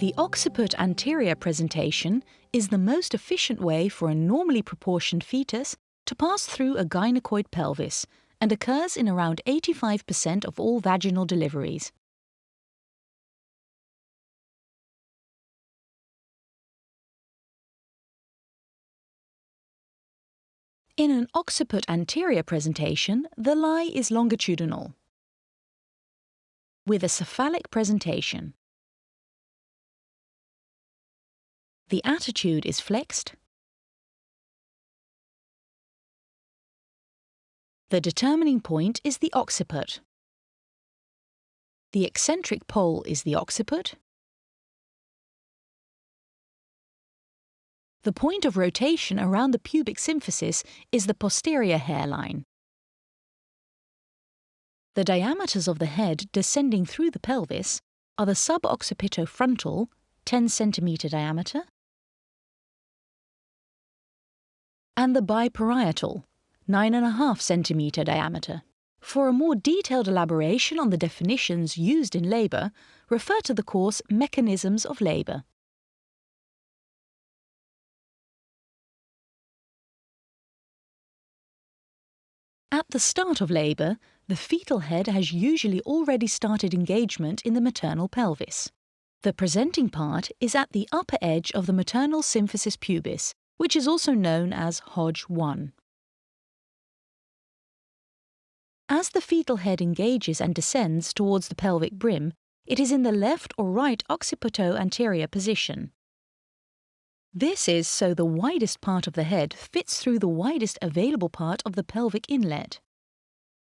The occiput anterior presentation is the most efficient way for a normally proportioned fetus to pass through a gynecoid pelvis and occurs in around 85% of all vaginal deliveries. In an occiput anterior presentation, the lie is longitudinal, with a cephalic presentation. The attitude is flexed. The determining point is the occiput. The eccentric pole is the occiput. The point of rotation around the pubic symphysis is the posterior hairline. The diameters of the head descending through the pelvis are the suboccipitofrontal, 10 cm diameter, and the biparietal, 9.5 cm diameter. For a more detailed elaboration on the definitions used in labour, refer to the course Mechanisms of Labour. At the start of labour, the fetal head has usually already started engagement in the maternal pelvis. The presenting part is at the upper edge of the maternal symphysis pubis, which is also known as Hodge 1. As the fetal head engages and descends towards the pelvic brim, it is in the left or right occipito-anterior position. This is so the widest part of the head fits through the widest available part of the pelvic inlet.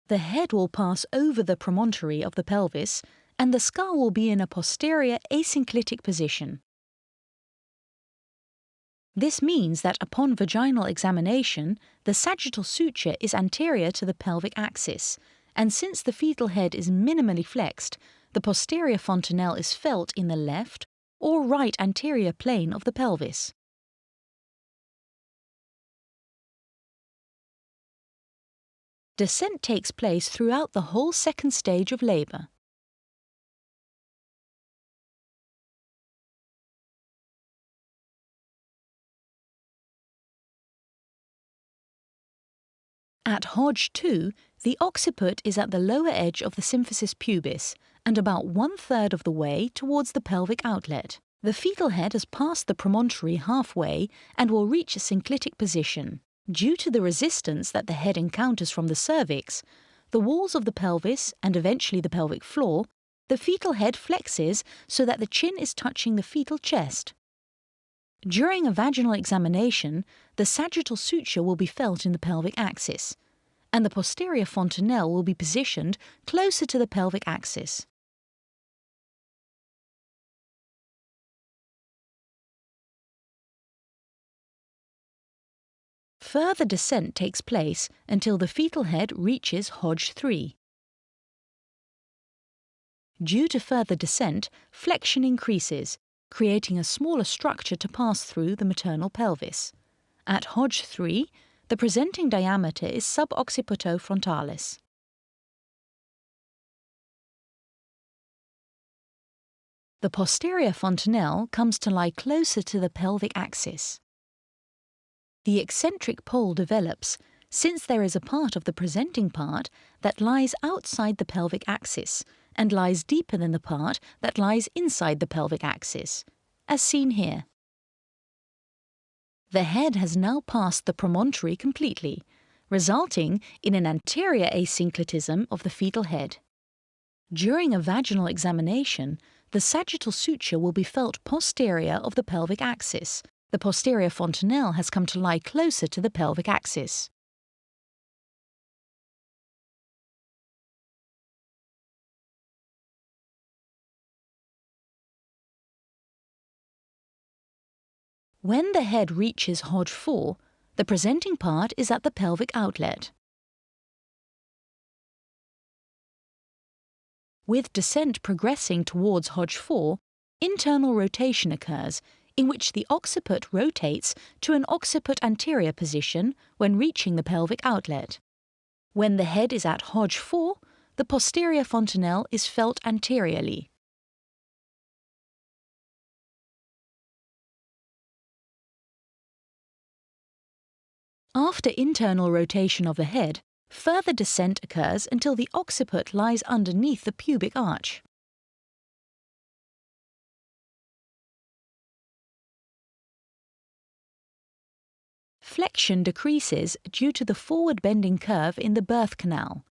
The head will pass over the promontory of the pelvis, and the skull will be in a posterior asynclitic position. This means that upon vaginal examination, the sagittal suture is anterior to the pelvic axis, and since the fetal head is minimally flexed, the posterior fontanelle is felt in the left or right anterior plane of the pelvis. Descent takes place throughout the whole second stage of labour. At Hodge 2, the occiput is at the lower edge of the symphysis pubis and about 1/3 of the way towards the pelvic outlet. The fetal head has passed the promontory halfway and will reach a synclitic position. Due to the resistance that the head encounters from the cervix, the walls of the pelvis and eventually the pelvic floor, the fetal head flexes so that the chin is touching the fetal chest. During a vaginal examination, the sagittal suture will be felt in the pelvic axis, and the posterior fontanelle will be positioned closer to the pelvic axis. Further descent takes place until the fetal head reaches Hodge 3. Due to further descent, flexion increases, creating a smaller structure to pass through the maternal pelvis. At Hodge 3, the presenting diameter is suboccipitofrontalis. The posterior fontanelle comes to lie closer to the pelvic axis. The eccentric pole develops since there is a part of the presenting part that lies outside the pelvic axis and lies deeper than the part that lies inside the pelvic axis, as seen here. The head has now passed the promontory completely, resulting in an anterior asynclitism of the fetal head. During a vaginal examination, the sagittal suture will be felt posterior of the pelvic axis. The posterior fontanelle has come to lie closer to the pelvic axis. When the head reaches Hodge 4, the presenting part is at the pelvic outlet. With descent progressing towards Hodge 4, internal rotation occurs, in which the occiput rotates to an occiput anterior position when reaching the pelvic outlet. When the head is at Hodge 4, the posterior fontanelle is felt anteriorly. After internal rotation of the head, further descent occurs until the occiput lies underneath the pubic arch. Flexion decreases due to the forward bending curve in the birth canal.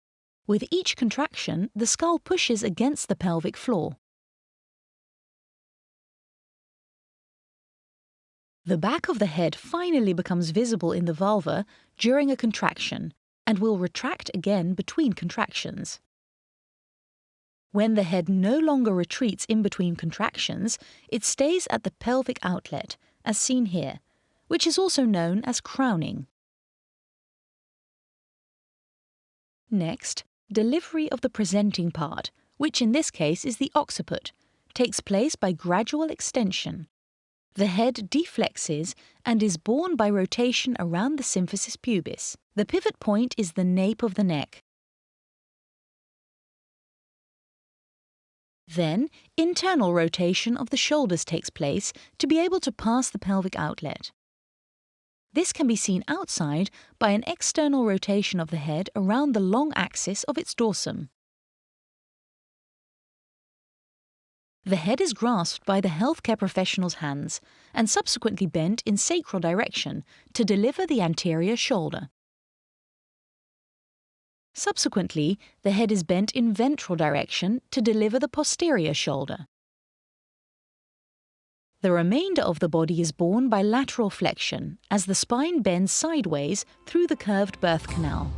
With each contraction, the skull pushes against the pelvic floor. The back of the head finally becomes visible in the vulva during a contraction and will retract again between contractions. When the head no longer retreats in between contractions, it stays at the pelvic outlet, as seen here, which is also known as crowning. Next, delivery of the presenting part, which in this case is the occiput, takes place by gradual extension. The head deflexes and is borne by rotation around the symphysis pubis. The pivot point is the nape of the neck. Then, internal rotation of the shoulders takes place to be able to pass the pelvic outlet. This can be seen outside by an external rotation of the head around the long axis of its dorsum. The head is grasped by the healthcare professional's hands and subsequently bent in sacral direction to deliver the anterior shoulder. Subsequently, the head is bent in ventral direction to deliver the posterior shoulder. The remainder of the body is borne by lateral flexion as the spine bends sideways through the curved birth canal.